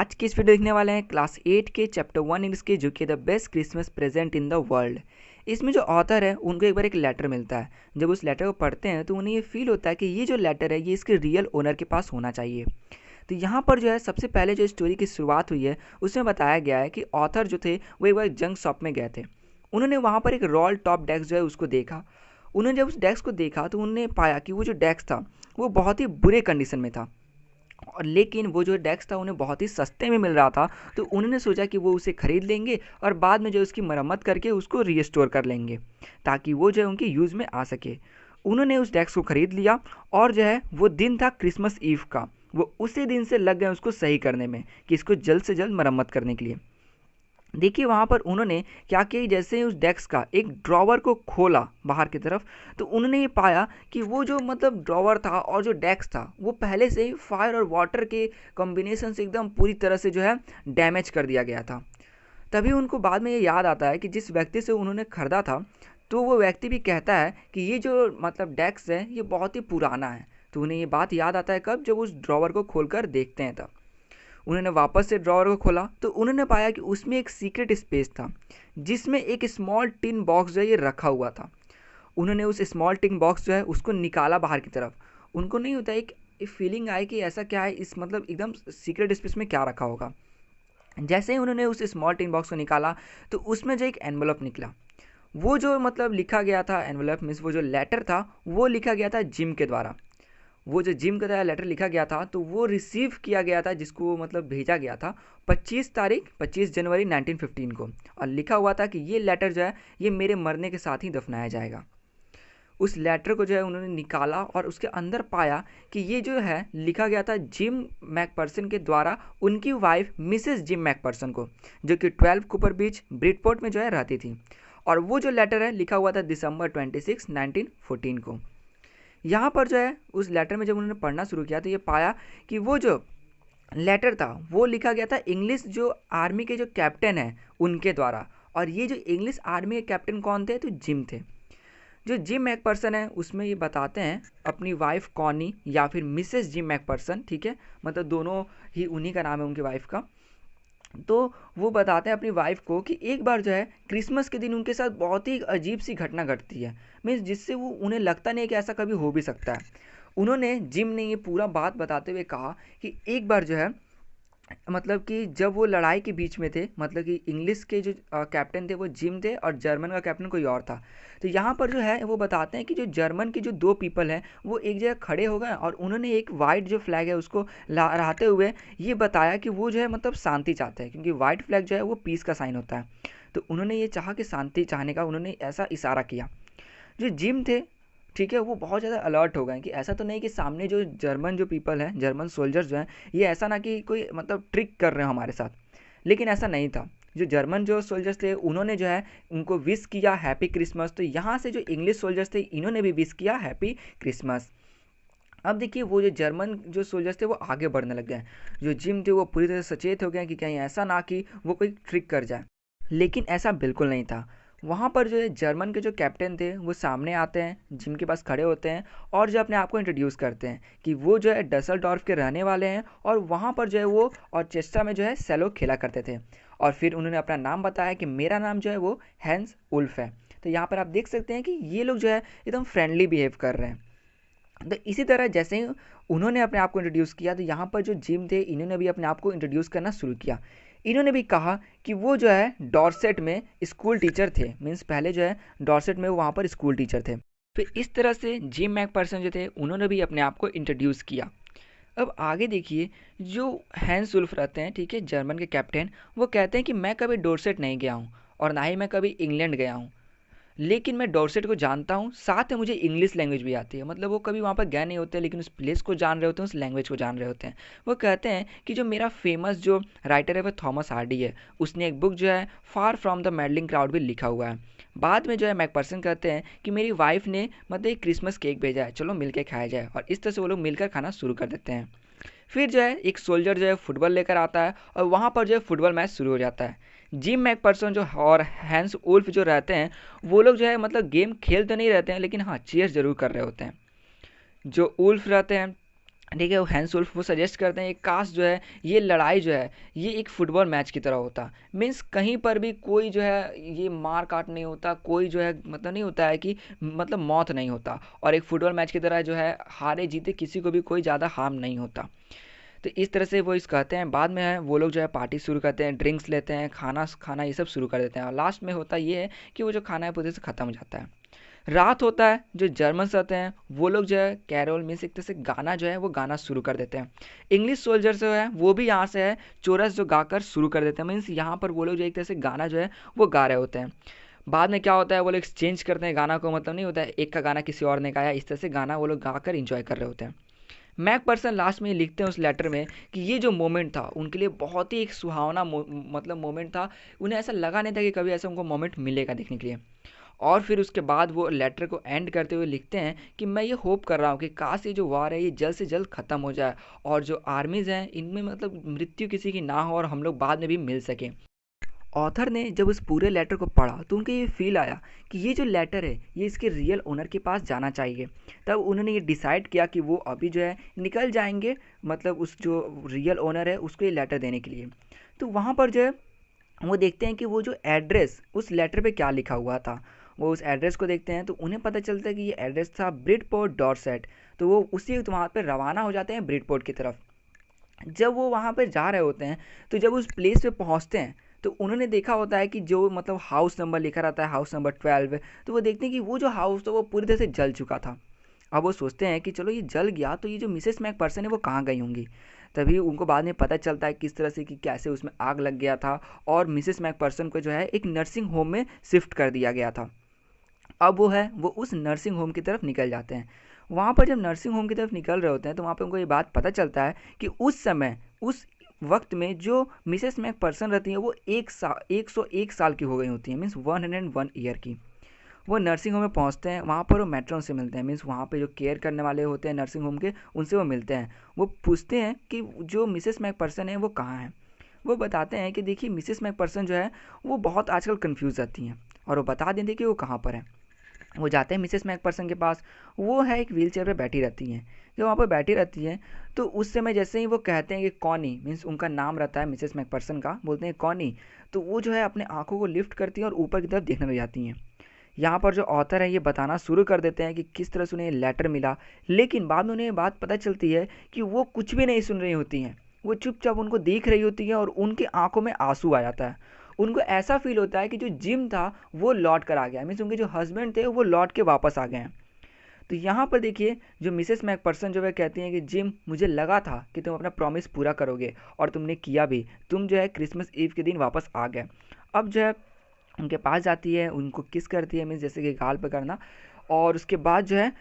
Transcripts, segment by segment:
आज की इस वीडियो देखने वाले हैं क्लास 8 के चैप्टर 1 इंग्लिश के, जो कि the best Christmas present in the world. इसमें जो ऑथर है उनको एक बार एक लेटर मिलता है। जब उस लेटर को पढ़ते हैं तो उन्हें ये फील होता है कि ये जो लेटर है ये इसके रियल ओनर के पास होना चाहिए। तो यहाँ पर जो है सबसे पहले जो स्टोरी की शुरुआत हुई है उसमें बताया गया है कि ऑथर जो थे वो एक बार जंक शॉप में गए थे। उन्होंने वहाँ पर एक रॉयल टॉप डेस्क जो है उसको देखा। उन्होंने जब उस डेस्क को देखा तो उन्होंने पाया कि वो जो डेस्क था वो बहुत ही बुरे कंडीशन में था, और लेकिन वो जो डेस्क था उन्हें बहुत ही सस्ते में मिल रहा था। तो उन्होंने सोचा कि वो उसे ख़रीद लेंगे और बाद में जो उसकी मरम्मत करके उसको रीस्टोर कर लेंगे ताकि वो जो है उनके यूज़ में आ सके। उन्होंने उस डेस्क को ख़रीद लिया और जो है वो दिन था क्रिसमस ईव का। वो उसी दिन से लग गए उसको सही करने में कि इसको जल्द से जल्द मरम्मत करने के लिए। देखिए वहाँ पर उन्होंने क्या किया, जैसे ही उस डेस्क का एक ड्रॉवर को खोला बाहर की तरफ, तो उन्होंने ये पाया कि वो जो मतलब ड्रॉवर था और जो डेस्क था वो पहले से ही फायर और वाटर के कॉम्बिनेशन से एकदम पूरी तरह से जो है डैमेज कर दिया गया था। तभी उनको बाद में ये याद आता है कि जिस व्यक्ति से उन्होंने ख़रीदा था, तो वो व्यक्ति भी कहता है कि ये जो मतलब डेस्क है ये बहुत ही पुराना है। तो उन्हें ये बात याद आता है कब, जब उस ड्रॉवर को खोलकर देखते हैं तब। उन्होंने वापस से ड्रॉवर को खोला तो उन्होंने पाया कि उसमें एक सीक्रेट स्पेस था जिसमें एक स्मॉल टिन बॉक्स जो है ये रखा हुआ था। उन्होंने उस स्मॉल टिन बॉक्स जो है उसको निकाला बाहर की तरफ। उनको नहीं होता एक फीलिंग आई कि ऐसा क्या है, इस मतलब एकदम सीक्रेट स्पेस में क्या रखा होगा। जैसे ही उन्होंने उस स्मॉल टिन बॉक्स को निकाला तो उसमें जो एक एनवलप निकला, वो जो मतलब लिखा गया था, एनवलप मीन्स वो जो लेटर था वो लिखा गया था जिम के द्वारा। वो जो जिम का द्वारा लेटर लिखा गया था तो वो रिसीव किया गया था, जिसको मतलब भेजा गया था 25 जनवरी 1915 को, और लिखा हुआ था कि ये लेटर जो है ये मेरे मरने के साथ ही दफनाया जाएगा। उस लेटर को जो है उन्होंने निकाला और उसके अंदर पाया कि ये जो है लिखा गया था जिम मैकपर्सन के द्वारा उनकी वाइफ मिसेस जिम मैकपर्सन को, जो कि 12 कूपर बीच ब्रिटपोर्ट में जो है रहती थी। और वो जो लेटर है लिखा हुआ था दिसंबर 26 1914 को। यहाँ पर जो है उस लेटर में जब उन्होंने पढ़ना शुरू किया तो ये पाया कि वो जो लेटर था वो लिखा गया था इंग्लिश जो आर्मी के जो कैप्टन हैं उनके द्वारा। और ये जो इंग्लिश आर्मी के कैप्टन कौन थे, तो जिम थे। जो जिम मैकपर्सन है उसमें ये बताते हैं अपनी वाइफ कॉनी या फिर मिसेस जिम मैकपर्सन, ठीक है, मतलब दोनों ही उन्हीं का नाम है उनकी वाइफ का। तो वो बताते हैं अपनी वाइफ को कि एक बार जो है क्रिसमस के दिन उनके साथ बहुत ही अजीब सी घटना घटती है, मीन्स जिससे वो उन्हें लगता नहीं है कि ऐसा कभी हो भी सकता है। उन्होंने जिम ने ये पूरा बात बताते हुए कहा कि एक बार जो है मतलब कि जब वो लड़ाई के बीच में थे, मतलब कि इंग्लिश के जो कैप्टन थे वो जिम थे और जर्मन का कैप्टन कोई और था। तो यहाँ पर जो है वो बताते हैं कि जो जर्मन के जो दो पीपल हैं वो एक जगह खड़े हो गए और उन्होंने एक वाइट जो फ्लैग है उसको लहराते हुए ये बताया कि वो जो है मतलब शांति चाहते हैं, क्योंकि वाइट फ्लैग जो है वो पीस का साइन होता है। तो उन्होंने ये चाहा कि शांति चाहने का उन्होंने ऐसा इशारा किया। जो जिम थे, ठीक है, वो बहुत ज़्यादा अलर्ट हो गए कि ऐसा तो नहीं कि सामने जो जर्मन जो पीपल हैं, जर्मन सोल्जर्स जो हैं, ये ऐसा ना कि कोई मतलब ट्रिक कर रहे हो हमारे साथ। लेकिन ऐसा नहीं था। जो जर्मन जो सोल्जर्स थे उन्होंने जो है उनको विश किया हैप्पी क्रिसमस। तो यहाँ से जो इंग्लिश सोल्जर्स थे इन्होंने भी विश किया हैप्पी क्रिसमस। अब देखिए वो जो जर्मन जो सोल्जर्स थे वो आगे बढ़ने लग गए। जो जिम थे वो पूरी तरह से सचेत हो गए कि कहीं ऐसा ना कि वो कोई ट्रिक कर जाए। लेकिन ऐसा बिल्कुल नहीं था। वहाँ पर जो है जर्मन के जो कैप्टन थे वो सामने आते हैं, जिम के पास खड़े होते हैं और जो अपने आप को इंट्रोड्यूस करते हैं कि वो जो है डसलडॉर्फ के रहने वाले हैं और वहाँ पर जो है वो और चेस्टा में जो है सेलो खेला करते थे। और फिर उन्होंने अपना नाम बताया कि मेरा नाम जो है वो हैंस उल्फ है। तो यहाँ पर आप देख सकते हैं कि ये लोग जो है एकदम फ्रेंडली बिहेव कर रहे हैं। तो इसी तरह जैसे ही उन्होंने अपने आप को इंट्रोड्यूस किया तो यहाँ पर जो जिम थे इन्होंने भी अपने आप को इंट्रोड्यूस करना शुरू किया। इन्होंने भी कहा कि वो जो है डॉर्सेट में स्कूल टीचर थे, मीन्स पहले जो है डॉर्सेट में वो वहाँ पर स्कूल टीचर थे। फिर इस तरह से जिम मैकपर्सन जो थे उन्होंने भी अपने आप को इंट्रोड्यूस किया। अब आगे देखिए, जो हैंस वुल्फ रहते हैं, ठीक है, जर्मन के कैप्टन, वो कहते हैं कि मैं कभी डॉर्सेट नहीं गया हूँ और ना ही मैं कभी इंग्लैंड गया हूँ, लेकिन मैं डॉर्सेट को जानता हूँ, साथ में मुझे इंग्लिश लैंग्वेज भी आती है। मतलब वो कभी वहाँ पर गए नहीं होते लेकिन उस प्लेस को जान रहे होते हैं, उस लैंग्वेज को जान रहे होते हैं। वो कहते हैं कि जो मेरा फेमस जो राइटर है वो थॉमस हार्डी है, उसने एक बुक जो है far from the meddling crowd भी लिखा हुआ है। बाद में जो है मैकपर्सन कहते हैं कि मेरी वाइफ ने मतलब एक क्रिसमस केक भेजा है, चलो मिलकर खाया जाए, और इस तरह से वो लोग मिलकर खाना शुरू कर देते हैं। फिर जो है एक सोल्जर जो है फुटबॉल लेकर आता है और वहाँ पर जो है फुटबॉल मैच शुरू हो जाता है। जिम मैकपर्सन जो और हैंस उल्फ जो रहते हैं वो लोग जो है मतलब गेम खेल तो नहीं रहते हैं लेकिन हाँ चीयर ज़रूर कर रहे होते हैं। जो उल्फ रहते हैं ठीक है, वो हैंस वुल्फ वो सजेस्ट करते हैं एक काश जो है ये लड़ाई जो है ये एक फुटबॉल मैच की तरह होता। मीन्स कहीं पर भी कोई जो है ये मार काट नहीं होता, कोई जो है मतलब नहीं होता है कि मतलब मौत नहीं होता, और एक फुटबॉल मैच की तरह जो है हारे जीते किसी को भी कोई ज़्यादा हार्म नहीं होता। तो इस तरह से वो इस कहते हैं। बाद में है वो लोग जो है पार्टी शुरू करते हैं, ड्रिंक्स लेते हैं, खाना खाना ये सब शुरू कर देते हैं, और लास्ट में होता ये है कि वो जो खाना है पूरे से ख़त्म हो जाता है। रात होता है, जो जर्मन्स रहते हैं वो लोग जो है कैरोल मीन्स एक तरह से गाना जो है वो गाना शुरू कर देते हैं। इंग्लिश सोल्जर जो है वो भी यहाँ से है चोरस जो गाकर शुरू कर देते हैं। मीन्स यहाँ पर वो लोग जो एक तरह से गाना जो है वो गा रहे होते हैं। बाद में क्या होता है वो लोग एक्सचेंज करते हैं गाना को, मतलब नहीं होता है एक का गाना किसी और ने गाया, इस तरह से गाना वो लोग गाकर इंजॉय कर रहे होते हैं। मैक पर्सन लास्ट में ये लिखते हैं उस लेटर में कि ये जो मोमेंट था उनके लिए बहुत ही एक सुहावना मतलब मोमेंट था। उन्हें ऐसा लगा नहीं था कि कभी ऐसा उनको मोमेंट मिलेगा देखने के लिए। और फिर उसके बाद वो लेटर को एंड करते हुए लिखते हैं कि मैं ये होप कर रहा हूँ कि काश ये जो वार है ये जल्द से जल्द ख़त्म हो जाए, और जो आर्मीज़ हैं इनमें मतलब मृत्यु किसी की ना हो, और हम लोग बाद में भी मिल सकें। ऑथर ने जब उस पूरे लेटर को पढ़ा तो उनके ये फील आया कि ये जो लेटर है ये इसके रियल ओनर के पास जाना चाहिए। तब उन्होंने ये डिसाइड किया कि वो अभी जो है निकल जाएंगे, मतलब उस जो रियल ओनर है उसको ये लेटर देने के लिए। तो वहाँ पर जो है वो देखते हैं कि वो जो एड्रेस उस लेटर पे क्या लिखा हुआ था। वो उस एड्रेस को देखते हैं तो उन्हें पता चलता है कि ये एड्रेस था ब्रिडपोर्ट डॉर्सेट। तो वो उसी वक्त वहाँ पर रवाना हो जाते हैं ब्रिडपोर्ट की तरफ। जब वो वहाँ पर जा रहे होते हैं तो जब उस प्लेस पे पहुँचते हैं तो उन्होंने देखा होता है कि जो मतलब हाउस नंबर लिखा रहता है हाउस नंबर 12। तो वो देखते हैं कि वो जो हाउस था वो पूरी तरह से जल चुका था। अब वो सोचते हैं कि चलो ये जल गया तो ये जो मिसेस मैक पर्सन है वो कहाँ गई होंगी। तभी उनको बाद में पता चलता है किस तरह से कि कैसे उसमें आग लग गया था, और मिसेस मैक पर्सन को जो है एक नर्सिंग होम में शिफ्ट कर दिया गया था। अब वो है वो उस नर्सिंग होम की तरफ निकल जाते हैं। वहाँ पर जब नर्सिंग होम की तरफ निकल रहे होते हैं तो वहाँ पे उनको ये बात पता चलता है कि उस समय उस वक्त में जो मिसेस मैक पर्सन रहती हैं वो 101 साल की हो गई होती हैं, मीन्स 101 ईयर की। वो नर्सिंग होम में पहुंचते हैं, वहाँ पर वो मेट्रॉन से मिलते हैं, मीन्स वहाँ पे जो केयर करने वाले होते हैं नर्सिंग होम के उनसे वो मिलते हैं। वो पूछते हैं कि जो मिसेस मैक पर्सन है वो कहाँ है। वो बताते हैं कि देखिए मिसेस मैक पर्सन जो है वो बहुत आजकल कंफ्यूज रहती हैं, और वो बता देते हैं कि वो कहाँ पर है। वो जाते हैं मिसेस मैक पर्सन के पास। वो है एक व्हील चेयर पर बैठी रहती हैं। जब वहाँ पर बैठी रहती हैं तो उस समय जैसे ही वो कहते हैं कि कॉनी, मीन्स उनका नाम रहता है मिसेस मैक पर्सन का, बोलते हैं कॉनी, तो वो जो है अपने आंखों को लिफ्ट करती हैं और ऊपर की तरफ देखने लग जाती हैं। यहाँ पर जो ऑथर है ये बताना शुरू कर देते हैं कि किस तरह से उन्हें लेटर मिला, लेकिन बाद में उन्हें ये बात पता चलती है कि वो कुछ भी नहीं सुन रही होती हैं। वो चुपचाप उनको देख रही होती हैं और उनकी आंखों में आंसू आ जाता है। उनको ऐसा फील होता है कि जो जिम था वो लौट कर आ गया, मीन्स उनके जो हस्बैंड थे वो लौट के वापस आ गए हैं। तो यहाँ पर देखिए जो मिसेस मैक पर्सन जो है कहती हैं कि जिम मुझे लगा था कि तुम अपना प्रॉमिस पूरा करोगे, और तुमने किया भी। तुम जो है क्रिसमस ईव के दिन वापस आ गए। अब जो है उनके पास जाती है, उनको किस करती है, मीन्स जैसे कि गाल पे करना। और उसके बाद जो है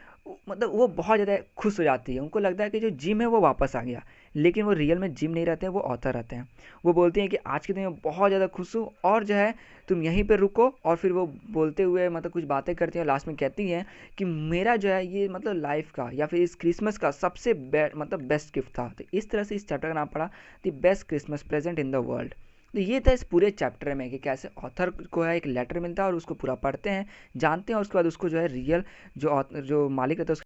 मतलब वो बहुत ज़्यादा खुश हो जाती है, उनको लगता है कि जो जिम है वो वापस आ गया। लेकिन वो रियल में जिम नहीं रहते हैं, वो ऑथर रहते हैं। वो बोलती हैं कि आज के दिन मैं बहुत ज़्यादा खुश हूँ, और जो है तुम यहीं पे रुको। और फिर वो बोलते हुए मतलब कुछ बातें करती हैं, लास्ट में कहती हैं कि मेरा जो है ये मतलब लाइफ का या फिर इस क्रिसमस का सबसे मतलब बेस्ट गिफ्ट था। तो इस तरह से इस चैप्टर का नाम पड़ा the best Christmas present in the world. तो ये था इस पूरे चैप्टर में कि कैसे ऑथर को है एक लेटर मिलता है और उसको पूरा पढ़ते हैं, जानते हैं, और उसके बाद उसको जो है रियल जो मालिक रहता है